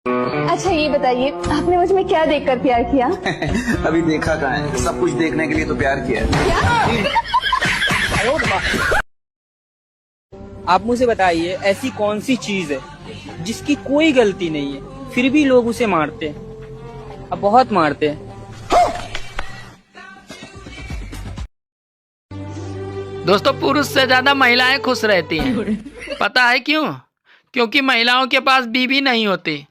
अच्छा ये बताइए, आपने मुझ में क्या देखकर प्यार किया? अभी देखा कहाँ है, सब कुछ देखने के लिए तो प्यार किया है। आप मुझे बताइए, ऐसी कौन सी चीज है जिसकी कोई गलती नहीं है फिर भी लोग उसे मारते हैं, अब बहुत मारते हैं। दोस्तों, पुरुष से ज्यादा महिलाएं खुश रहती हैं। पता है क्यों? क्योंकि महिलाओं के पास बीवी नहीं होती।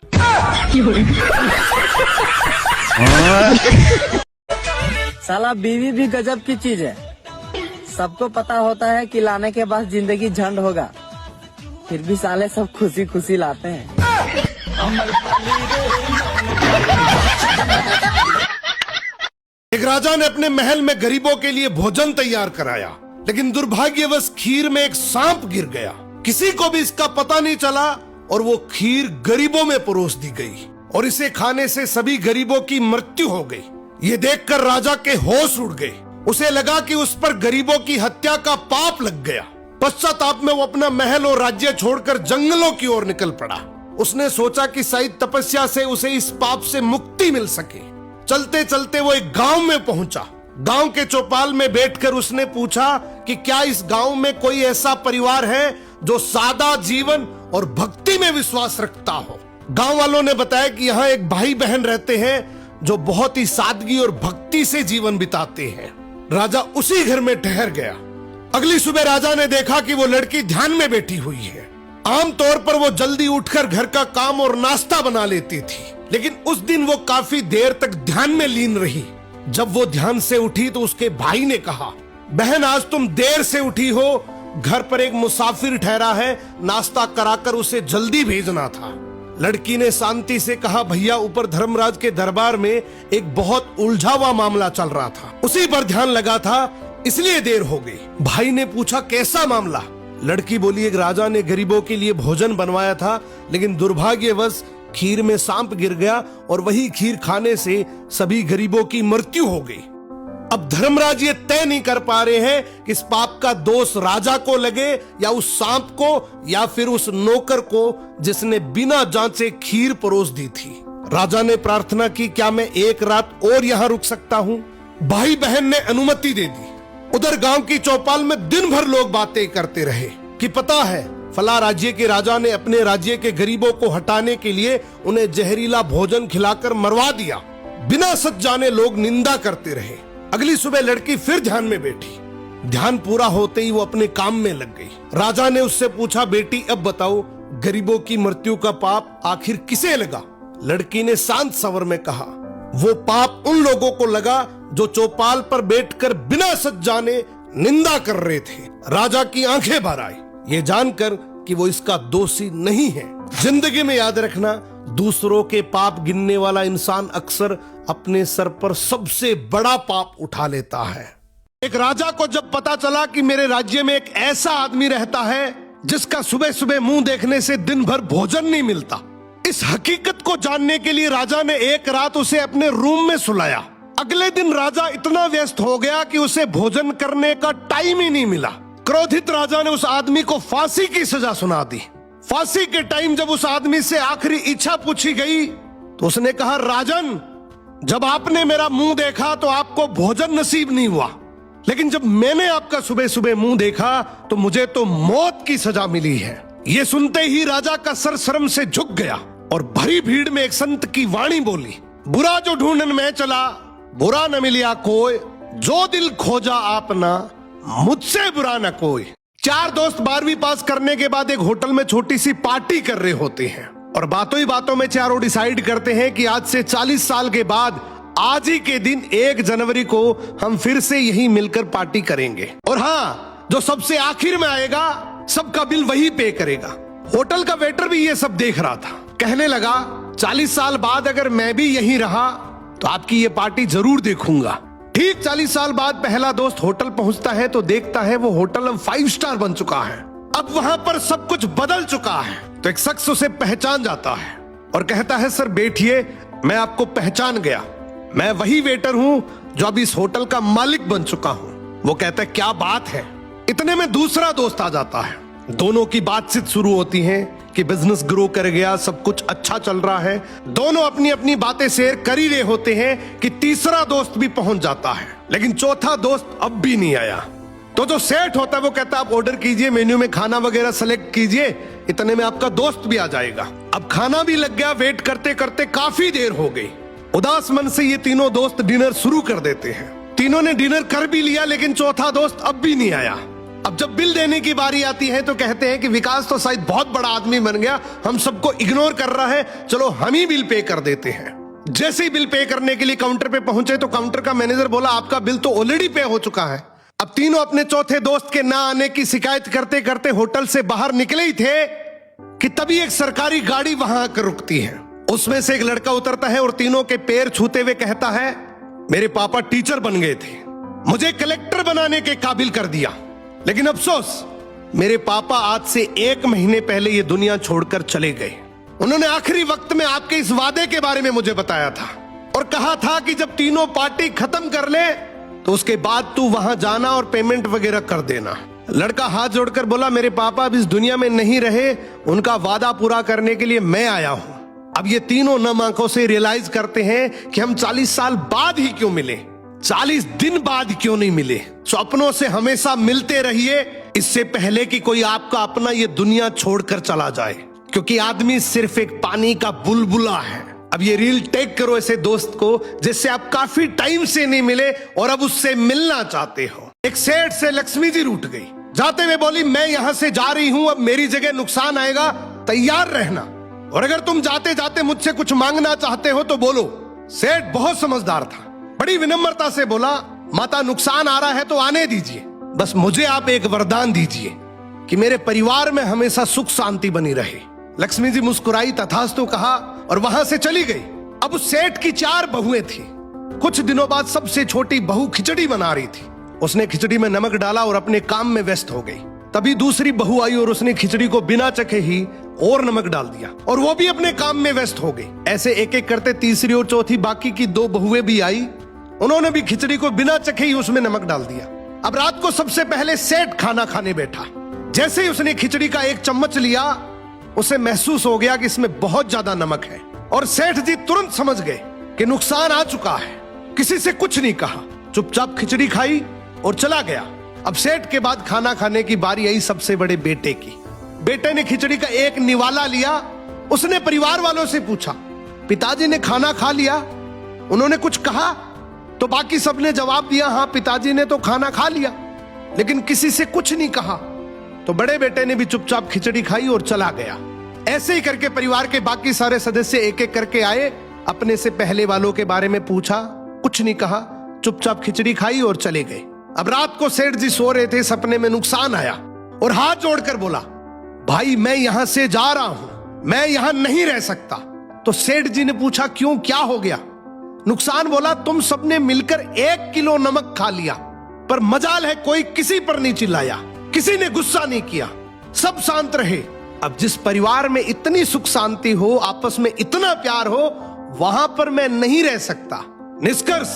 साला बीवी भी गजब की चीज है। सबको पता होता है कि लाने के बाद जिंदगी झंड होगा, फिर भी साले सब खुशी खुशी लाते हैं। एक राजा ने अपने महल में गरीबों के लिए भोजन तैयार कराया, लेकिन दुर्भाग्यवश खीर में एक सांप गिर गया। किसी को भी इसका पता नहीं चला और वो खीर गरीबों में परोस दी गई और इसे खाने से सभी गरीबों की मृत्यु हो गई। ये देखकर राजा के होश उड़ गए। उसे लगा कि उस पर गरीबों की हत्या का पाप लग गया। पश्चाताप में वो अपना महल और राज्य छोड़कर जंगलों की ओर निकल पड़ा। उसने सोचा कि शायद तपस्या से उसे इस पाप से मुक्ति मिल सके। चलते चलते वो एक गांव में पहुंचा। गांव के चौपाल में बैठकर उसने पूछा कि क्या इस गांव में कोई ऐसा परिवार है जो सादा जीवन और भक्ति में विश्वास रखता हो। गांव वालों ने बताया कि यहाँ एक भाई बहन रहते हैं जो बहुत ही सादगी और भक्ति से जीवन बिताते हैं। राजा उसी घर में ठहर गया। अगली सुबह राजा ने देखा कि वो लड़की ध्यान में बैठी हुई है। आमतौर पर वो जल्दी उठकर घर का काम और नाश्ता बना लेती थी, लेकिन उस दिन वो काफी देर तक ध्यान में लीन रही। जब वो ध्यान से उठी तो उसके भाई ने कहा, बहन आज तुम देर से उठी हो, घर पर एक मुसाफिर ठहरा है, नाश्ता कराकर उसे जल्दी भेजना था। लड़की ने शांति से कहा, भैया ऊपर धर्मराज के दरबार में एक बहुत उलझा हुआ मामला चल रहा था, उसी पर ध्यान लगा था, इसलिए देर हो गई। भाई ने पूछा, कैसा मामला? लड़की बोली, एक राजा ने गरीबों के लिए भोजन बनवाया था, लेकिन दुर्भाग्यवश खीर में सांप गिर गया और वही खीर खाने से सभी गरीबों की मृत्यु हो गई। अब धर्मराज ये तय नहीं कर पा रहे हैं कि इस पाप का दोष राजा को लगे या उस सांप को या फिर उस नौकर को जिसने बिना जांचे खीर परोस दी थी। राजा ने प्रार्थना की, क्या मैं एक रात और यहाँ रुक सकता हूँ? भाई बहन ने अनुमति दे दी। उधर गांव की चौपाल में दिन भर लोग बातें करते रहे कि पता है फला राज्य के राजा ने अपने राज्य के गरीबों को हटाने के लिए उन्हें जहरीला भोजन खिलाकर मरवा दिया। बिना सच जाने लोग निंदा करते रहे। अगली सुबह लड़की फिर ध्यान में बैठी। ध्यान पूरा होते ही वो अपने काम में लग गई। राजा ने उससे पूछा, बेटी अब बताओ गरीबों की मृत्यु का पाप आखिर किसे लगा? लड़की ने शांत स्वर में कहा, वो पाप उन लोगों को लगा जो चौपाल पर बैठकर बिना सच जाने निंदा कर रहे थे। राजा की आंखें भर आई, ये जानकर कि वो इसका दोषी नहीं है। जिंदगी में याद रखना, दूसरों के पाप गिनने वाला इंसान अक्सर अपने सर पर सबसे बड़ा पाप उठा लेता है। एक राजा को जब पता चला कि मेरे राज्य में एक ऐसा आदमी रहता है जिसका सुबह सुबह मुंह देखने से दिन भर भोजन नहीं मिलता, इस हकीकत को जानने के लिए राजा ने एक रात उसे अपने रूम में सुलाया। अगले दिन राजा इतना व्यस्त हो गया कि उसे भोजन करने का टाइम ही नहीं मिला। क्रोधित राजा ने उस आदमी को फांसी की सजा सुना दी। फांसी के टाइम जब उस आदमी से आखिरी इच्छा पूछी गई तो उसने कहा, राजन जब आपने मेरा मुंह देखा तो आपको भोजन नसीब नहीं हुआ, लेकिन जब मैंने आपका सुबह सुबह मुंह देखा तो मुझे तो मौत की सजा मिली है। ये सुनते ही राजा का सर शर्म से झुक गया और भरी भीड़ में एक संत की वाणी बोली, बुरा जो ढूंढन में चला बुरा न मिलिया कोई, जो दिल खोजा आपना मुझसे बुरा न कोई। चार दोस्त 12वीं पास करने के बाद एक होटल में छोटी सी पार्टी कर रहे होते हैं और बातों ही बातों में चारों डिसाइड करते हैं कि आज से 40 साल के बाद आज ही के दिन 1 जनवरी को हम फिर से यहीं मिलकर पार्टी करेंगे, और हाँ, जो सबसे आखिर में आएगा सबका बिल वही पे करेगा। होटल का वेटर भी ये सब देख रहा था। कहने लगा, 40 साल बाद अगर मैं भी यहीं रहा तो आपकी ये पार्टी जरूर देखूंगा। ठीक 40 साल बाद पहला दोस्त होटल पहुंचता है तो देखता है वो होटल अब 5 स्टार बन चुका है। अब वहां पर सब कुछ बदल चुका है। तो एक शख्स उसे पहचान जाता है और कहता है, सर बैठिए, मैं आपको पहचान गया, मैं वही वेटर हूं जो अब इस होटल का मालिक बन चुका हूं। वो कहता है, क्या बात है। इतने में दूसरा दोस्त आ जाता है। दोनों की बातचीत शुरू होती है कि बिजनेस ग्रो कर गया, सब कुछ अच्छा चल रहा है। दोनों अपनी अपनी बातें शेयर कर ही रहे होते हैं कि तीसरा दोस्त भी पहुंच जाता है, लेकिन चौथा दोस्त अब भी नहीं आया। तो जो सेठ होता है वो कहता है आप ऑर्डर कीजिए, मेन्यू में खाना वगैरह सेलेक्ट कीजिए, इतने में आपका दोस्त भी आ जाएगा। अब खाना भी लग गया, वेट करते करते काफी देर हो गई। उदास मन से ये तीनों दोस्त डिनर शुरू कर देते हैं। तीनों ने डिनर कर भी लिया, लेकिन चौथा दोस्त अब भी नहीं आया। अब जब बिल देने की बारी आती है तो कहते हैं कि विकास तो शायद बहुत बड़ा आदमी बन गया, हम सबको इग्नोर कर रहा है, चलो हम ही बिल पे कर देते हैं। जैसे ही बिल पे करने के लिए काउंटर पे पहुंचे तो काउंटर का मैनेजर बोला आपका बिल तो ऑलरेडी पे हो चुका है। अब तीनों अपने चौथे दोस्त के ना आने की शिकायत करते करते होटल से बाहर निकले ही थे कि तभी एक सरकारी गाड़ी वहां आकर रुकती है। उसमें से एक लड़का उतरता है और तीनों के पैर छूते हुए कहता है मेरे पापा टीचर बन गए थे, मुझे कलेक्टर बनाने के काबिल कर दिया, लेकिन अफसोस मेरे पापा आज से 1 महीने पहले ये दुनिया छोड़कर चले गए। उन्होंने आखिरी वक्त में आपके इस वादे के बारे में मुझे बताया था और कहा था कि जब तीनों पार्टी खत्म कर ले तो उसके बाद तू वहां जाना और पेमेंट वगैरह कर देना। लड़का हाथ जोड़कर बोला मेरे पापा अब इस दुनिया में नहीं रहे, उनका वादा पूरा करने के लिए मैं आया हूं। अब ये तीनों नम आंखों से रियलाइज करते हैं कि हम 40 साल बाद ही क्यों मिले, 40 दिन बाद क्यों नहीं मिले। स्वप्नों से हमेशा मिलते रहिए, इससे पहले कि कोई आपका अपना ये दुनिया छोड़कर चला जाए, क्योंकि आदमी सिर्फ एक पानी का बुलबुला है। अब ये रील टेक करो ऐसे दोस्त को जिससे आप काफी टाइम से नहीं मिले और अब उससे मिलना चाहते हो। एक सेठ से लक्ष्मी जी रूठ गई, जाते हुए बोली मैं यहां से जा रही हूं, अब मेरी जगह नुकसान आएगा, तैयार रहना, और अगर तुम जाते जाते मुझसे कुछ मांगना चाहते हो तो बोलो। सेठ बहुत समझदार था, बड़ी विनम्रता से बोला माता नुकसान आ रहा है तो आने दीजिए, बस मुझे आप एक वरदान दीजिए कि मेरे परिवार में हमेशा सुख शांति बनी रहे। लक्ष्मी जी मुस्कुराई, तथास्तु कहा और वहां से चली गई। अब उस सेठ की 4 बहुएं थी। कुछ दिनों बाद सबसे छोटी बहू खिचड़ी बना रही थी, उसने खिचड़ी में नमक डाला और अपने काम में व्यस्त हो गई। तभी दूसरी बहू आई और उसने खिचड़ी को बिना चखे ही और नमक डाल दिया और वो भी अपने काम में व्यस्त हो गई। ऐसे एक एक करते तीसरी और चौथी बाकी की 2 बहुएं भी आई, उन्होंने भी खिचड़ी को बिना चखे ही उसमें नमक डाल दिया। अब रात को सबसे पहले सेठ खाना खाने बैठा। जैसे ही उसने खिचड़ी का 1 चम्मच लिया, उसे महसूस हो गया कि इसमें बहुत ज्यादा नमक है और सेठ जी तुरंत समझ गए कि नुकसान आ चुका है। किसी से कुछ नहीं कहा, चुपचाप खिचड़ी खाई और चला गया। अब सेठ के बाद खाना खाने की बारी आई सबसे बड़े बेटे की। बेटे ने खिचड़ी का 1 निवाला लिया। उसने परिवार वालों से पूछा पिताजी ने खाना खा लिया, उन्होंने कुछ कहा? तो बाकी सबने जवाब दिया हाँ पिताजी ने तो खाना खा लिया, लेकिन किसी से कुछ नहीं कहा। तो बड़े बेटे ने भी चुपचाप खिचड़ी खाई और चला गया। ऐसे ही करके परिवार के बाकी सारे सदस्य एक एक करके आए, अपने से पहले वालों के बारे में पूछा, कुछ नहीं कहा, चुपचाप खिचड़ी खाई और चले गए। अब रात को सेठ जी सो रहे थे, सपने में नुकसान आया और हाथ जोड़कर बोला भाई मैं यहां से जा रहा हूं, मैं यहां नहीं रह सकता। तो सेठ जी ने पूछा क्यों, क्या हो गया? नुकसान बोला तुम सबने मिलकर 1 किलो नमक खा लिया, पर मजाल है कोई किसी पर नहीं चिल्लाया, किसी ने गुस्सा नहीं किया, सब शांत रहे। अब जिस परिवार में इतनी सुख शांति हो, आपस में इतना प्यार हो, वहां पर मैं नहीं रह सकता। निष्कर्ष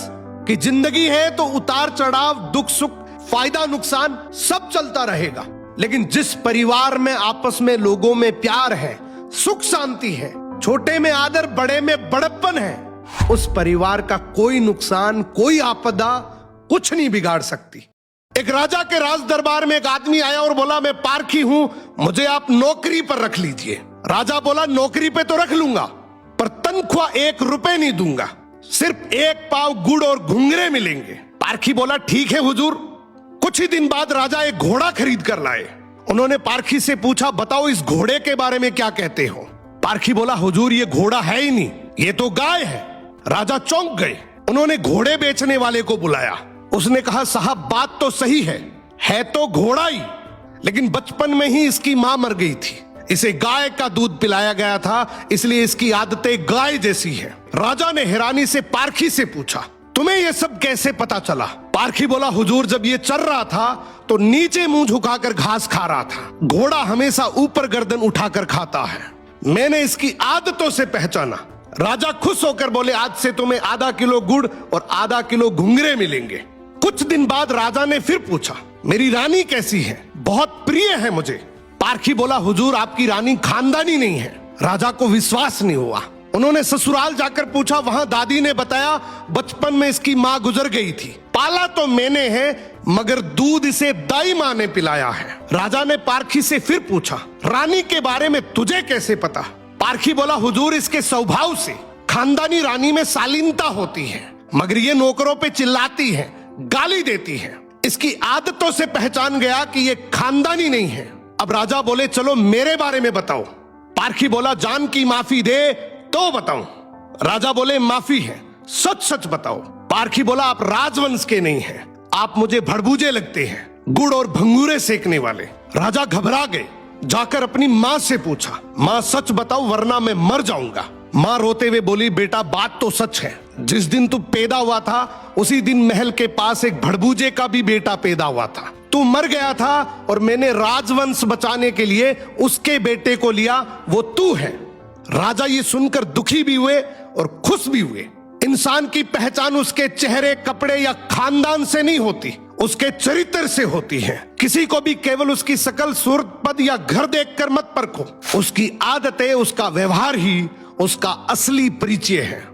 कि जिंदगी है तो उतार चढ़ाव, दुख सुख, फायदा नुकसान सब चलता रहेगा, लेकिन जिस परिवार में आपस में लोगों में प्यार है, सुख शांति है, छोटे में आदर, बड़े में बड़प्पन है, उस परिवार का कोई नुकसान, कोई आपदा कुछ नहीं बिगाड़ सकती। एक राजा के राज दरबार में एक आदमी आया और बोला मैं पारखी हूं, मुझे आप नौकरी पर रख लीजिए। राजा बोला नौकरी पे तो रख लूंगा, पर तनख्वाह 1 रुपए नहीं दूंगा, सिर्फ 1 पाव गुड़ और घुंघरे मिलेंगे। पारखी बोला ठीक है हुजूर। कुछ ही दिन बाद राजा एक घोड़ा खरीद कर लाए। उन्होंने पारखी से पूछा बताओ इस घोड़े के बारे में क्या कहते हो? पारखी बोला हुजूर ये घोड़ा है ही नहीं, ये तो गाय है। राजा चौंक गए। उन्होंने घोड़े बेचने वाले को बुलाया। उसने कहा साहब बात तो सही है तो घोड़ा ही, लेकिन बचपन में ही इसकी मां मर गई थी, इसे गाय का दूध पिलाया गया था, इसलिए इसकी आदतें गाय जैसी है। राजा ने हैरानी से पारखी से पूछा तुम्हें यह सब कैसे पता चला? पारखी बोला हुजूर जब ये चल रहा था तो नीचे मुंह झुकाकर घास खा रहा था, घोड़ा हमेशा ऊपर गर्दन उठाकर खाता है, मैंने इसकी आदतों से पहचाना। राजा खुश होकर बोले आज से तुम्हें आधा किलो गुड़ और आधा किलो घुंघरे मिलेंगे। कुछ दिन बाद राजा ने फिर पूछा मेरी रानी कैसी है? बहुत प्रिय है मुझे। पारखी बोला, हुजूर आपकी रानी खानदानी नहीं है। राजा को विश्वास नहीं हुआ। उन्होंने ससुराल जाकर पूछा, वहां दादी ने बताया बचपन में इसकी माँ गुजर गई थी, पाला तो मैंने है मगर दूध इसे दाई माँ ने पिलाया है। राजा ने पारखी से फिर पूछा, रानी के बारे में तुझे कैसे पता? पारखी बोला, हुजूर इसके स्वभाव से खानदानी रानी में शालीनता होती है, मगर ये नौकरों पे चिल्लाती है, गाली देती है। इसकी आदतों से पहचान गया कि ये खानदानी नहीं है। अब राजा बोले, चलो मेरे बारे में बताओ। पारखी बोला, जान की माफी दे तो बताऊं। राजा बोले, माफी है, सच सच बताओ। पारखी बोला, आप राजवंश के नहीं हैं, आप मुझे भड़बूजे लगते हैं, गुड़ और भंगूरे सेकने वाले। राजा घबरा गए, जाकर अपनी माँ से पूछा, माँ सच बताओ वरना मैं मर जाऊंगा। माँ रोते हुए बोली, बेटा बात तो सच है, जिस दिन तू पैदा हुआ था उसी दिन महल के पास एक भड़बूजे का भी बेटा पैदा हुआ था। तू मर गया था और मैंने राजवंश बचाने के लिए उसके बेटे को लिया, वो तू है। राजा ये सुनकर दुखी भी हुए और खुश भी हुए। इंसान की पहचान उसके चेहरे, कपड़े या खानदान से नहीं होती, उसके चरित्र से होती है। किसी को भी केवल उसकी शकल, सूरत, पद या घर देखकर मत परखो, उसकी आदतें, उसका व्यवहार ही उसका असली परिचय है।